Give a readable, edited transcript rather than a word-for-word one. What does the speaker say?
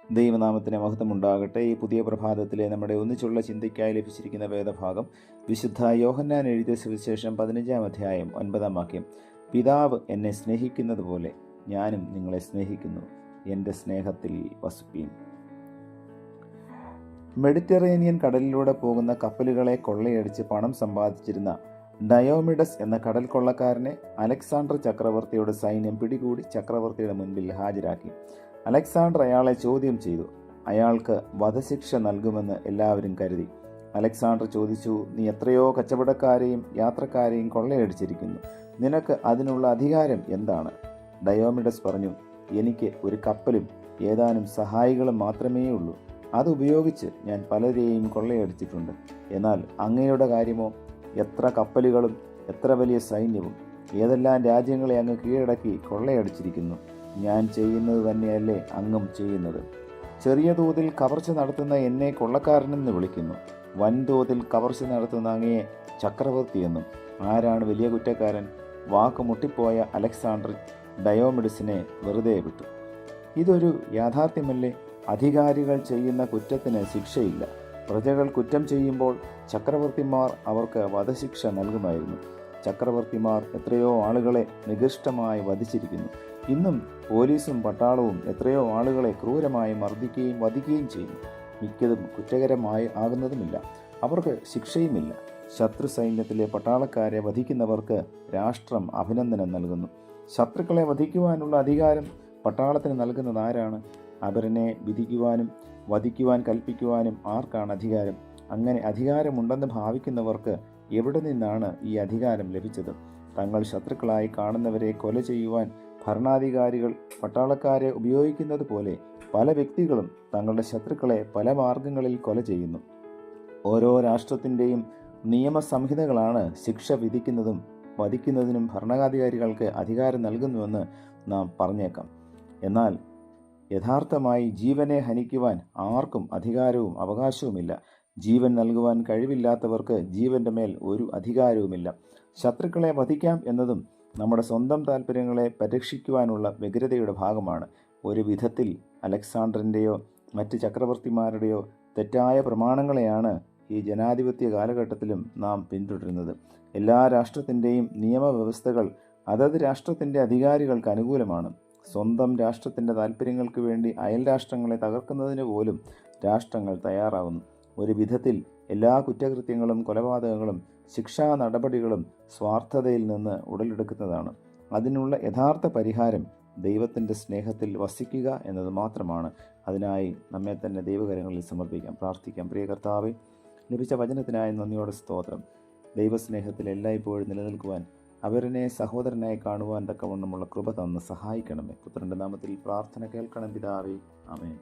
ദൈവനാമത്തിന് മഹത്വമുണ്ടാകട്ടെ. ഈ പുതിയ പ്രഭാതത്തിലെ നമ്മുടെ ഒന്നിച്ചുള്ള ചിന്തയ്ക്കായി ലഭിച്ചിരിക്കുന്ന വേദഭാഗം വിശുദ്ധ യോഹന്നാൻ എഴുതിയ സുവിശേഷം 15-ാം അധ്യായം 9-ാം വാക്യം. പിതാവ് എന്നെ സ്നേഹിക്കുന്നത് പോലെ ഞാനും നിങ്ങളെ സ്നേഹിക്കുന്നു, എൻ്റെ സ്നേഹത്തിൽ വസിപ്പീൻ. മെഡിറ്ററേനിയൻ കടലിലൂടെ പോകുന്ന കപ്പലുകളെ കൊള്ളയടിച്ച് പണം സമ്പാദിച്ചിരുന്ന ഡയോമിഡസ് എന്ന കടൽ കൊള്ളക്കാരനെ അലക്സാണ്ടർ ചക്രവർത്തിയുടെ സൈന്യം പിടികൂടി ചക്രവർത്തിയുടെ മുൻപിൽ ഹാജരാക്കി. അലക്സാണ്ടർ അയാളെ ചോദ്യം ചെയ്തു. അയാൾക്ക് വധശിക്ഷ നൽകുമെന്ന് എല്ലാവരും കരുതി. അലക്സാണ്ടർ ചോദിച്ചു, നീ എത്രയോ കച്ചവടക്കാരെയും യാത്രക്കാരെയും കൊള്ളയടിച്ചിരിക്കുന്നു, നിനക്ക് അതിനുള്ള അധികാരം എന്താണ്? ഡയോമിഡസ് പറഞ്ഞു, എനിക്ക് ഒരു കപ്പലും ഏതാനും സഹായികളും മാത്രമേ ഉള്ളൂ. അതുപയോഗിച്ച് ഞാൻ പലരെയും കൊള്ളയടിച്ചിട്ടുണ്ട്. എന്നാൽ അങ്ങയുടെ കാര്യമോ? എത്ര കപ്പലുകളും എത്ര വലിയ സൈന്യവും! ഏതെല്ലാം രാജ്യങ്ങളെ അങ്ങ് കീഴടക്കി കൊള്ളയടിച്ചിരിക്കുന്നു. ഞാൻ ചെയ്യുന്നത് തന്നെയല്ലേ അങ്ങും ചെയ്യുന്നത്? ചെറിയ തോതിൽ കവർച്ച നടത്തുന്ന എന്നെ കൊള്ളക്കാരനെന്ന് വിളിക്കുന്നു, വൻതോതിൽ കവർച്ച നടത്തുന്ന അങ്ങയെ ചക്രവർത്തിയെന്നും. ആരാണ് വലിയ കുറ്റക്കാരൻ? വാക്ക് മുട്ടിപ്പോയ അലക്സാണ്ടർ ഡയോമിഡസിനെ വെറുതെ വിട്ടു. ഇതൊരു യാഥാർത്ഥ്യമല്ലേ? അധികാരികൾ ചെയ്യുന്ന കുറ്റത്തിന് ശിക്ഷയില്ല. പ്രജകൾ കുറ്റം ചെയ്യുമ്പോൾ ചക്രവർത്തിമാർ അവർക്ക് വധശിക്ഷ നൽകുമായിരുന്നു. ചക്രവർത്തിമാർ എത്രയോ ആളുകളെ നികൃഷ്ടമായി വധിച്ചിരിക്കുന്നു. ഇന്നും പോലീസും പട്ടാളവും എത്രയോ ആളുകളെ ക്രൂരമായി മർദ്ദിക്കുകയും വധിക്കുകയും ചെയ്യുന്നു. മിക്കതും കുറ്റകരമായി ആകുന്നതുമില്ല, അവർക്ക് ശിക്ഷയുമില്ല. ശത്രു സൈന്യത്തിലെ പട്ടാളക്കാരെ വധിക്കുന്നവർക്ക് രാഷ്ട്രം അഭിനന്ദനം നൽകുന്നു. ശത്രുക്കളെ വധിക്കുവാനുള്ള അധികാരം പട്ടാളത്തിന് നൽകുന്നത് ആരാണ്? അവരനെ വിധിക്കുവാനും വധിക്കുവാൻ കൽപ്പിക്കുവാനും ആർക്കാണ് അധികാരം? അങ്ങനെ അധികാരമുണ്ടെന്ന് ഭാവിക്കുന്നവർക്ക് എവിടെ നിന്നാണ് ഈ അധികാരം ലഭിച്ചത്? തങ്ങൾ ശത്രുക്കളായി കാണുന്നവരെ കൊല ചെയ്യുവാൻ ഭരണാധികാരികൾ പട്ടാളക്കാരെ ഉപയോഗിക്കുന്നത് പോലെ പല വ്യക്തികളും തങ്ങളുടെ ശത്രുക്കളെ പല മാർഗങ്ങളിൽ കൊല ചെയ്യുന്നു. ഓരോ രാഷ്ട്രത്തിൻ്റെയും നിയമസംഹിതകളാണ് ശിക്ഷ വിധിക്കുന്നതും വധിക്കുന്നതിനും ഭരണാധികാരികൾക്ക് അധികാരം നൽകുന്നുവെന്ന് നാം പറഞ്ഞേക്കാം. എന്നാൽ യഥാർത്ഥമായി ജീവനെ ഹനിക്കുവാൻ ആർക്കും അധികാരവും അവകാശവുമില്ല. ജീവൻ നൽകുവാൻ കഴിവില്ലാത്തവർക്ക് ജീവന്റെ മേൽ ഒരു അധികാരവുമില്ല. ശത്രുക്കളെ വധിക്കാം എന്നതും നമ്മുടെ സ്വന്തം താല്പര്യങ്ങളെ പരിരക്ഷിക്കുവാനുള്ള വ്യഗ്രതയുടെ ഭാഗമാണ്. ഒരു വിധത്തിൽ അലക്സാണ്ടറിൻ്റെയോ മറ്റ് ചക്രവർത്തിമാരുടെയോ തെറ്റായ പ്രമാണങ്ങളെയാണ് ഈ ജനാധിപത്യ കാലഘട്ടത്തിലും നാം പിന്തുടരുന്നത്. എല്ലാ രാഷ്ട്രത്തിൻ്റെയും നിയമവ്യവസ്ഥകൾ അതത് രാഷ്ട്രത്തിൻ്റെ അധികാരികൾക്ക് അനുകൂലമാണ്. സ്വന്തം രാഷ്ട്രത്തിൻ്റെ താല്പര്യങ്ങൾക്ക് വേണ്ടി അയൽ രാഷ്ട്രങ്ങളെ തകർക്കുന്നതിന് പോലും രാഷ്ട്രങ്ങൾ തയ്യാറാകുന്നു. ഒരു വിധത്തിൽ എല്ലാ കുറ്റകൃത്യങ്ങളും കൊലപാതകങ്ങളും ശിക്ഷാ നടപടികളും സ്വാർത്ഥതയിൽ നിന്ന് ഉടലെടുക്കുന്നതാണ്. അതിനുള്ള യഥാർത്ഥ പരിഹാരം ദൈവത്തിൻ്റെ സ്നേഹത്തിൽ വസിക്കുക എന്നത് മാത്രമാണ്. അതിനായി നമ്മെ തന്നെ ദൈവകരങ്ങളിൽ സമർപ്പിക്കാം, പ്രാർത്ഥിക്കാം. പ്രിയ കർത്താവേ, ലഭിച്ച വചനത്തിനായി നന്ദിയോടെ സ്തോത്രം. ദൈവസ്നേഹത്തിൽ എല്ലായ്പ്പോഴും നിലനിൽക്കുവാൻ, അവരനെ സഹോദരനായി കാണുവാൻ തക്കവണ്ണമുള്ള കൃപ തന്ന് സഹായിക്കണമേ. പുത്രൻ്റെ നാമത്തിൽ പ്രാർത്ഥന കേൾക്കണം പിതാവേ, ആമേൻ.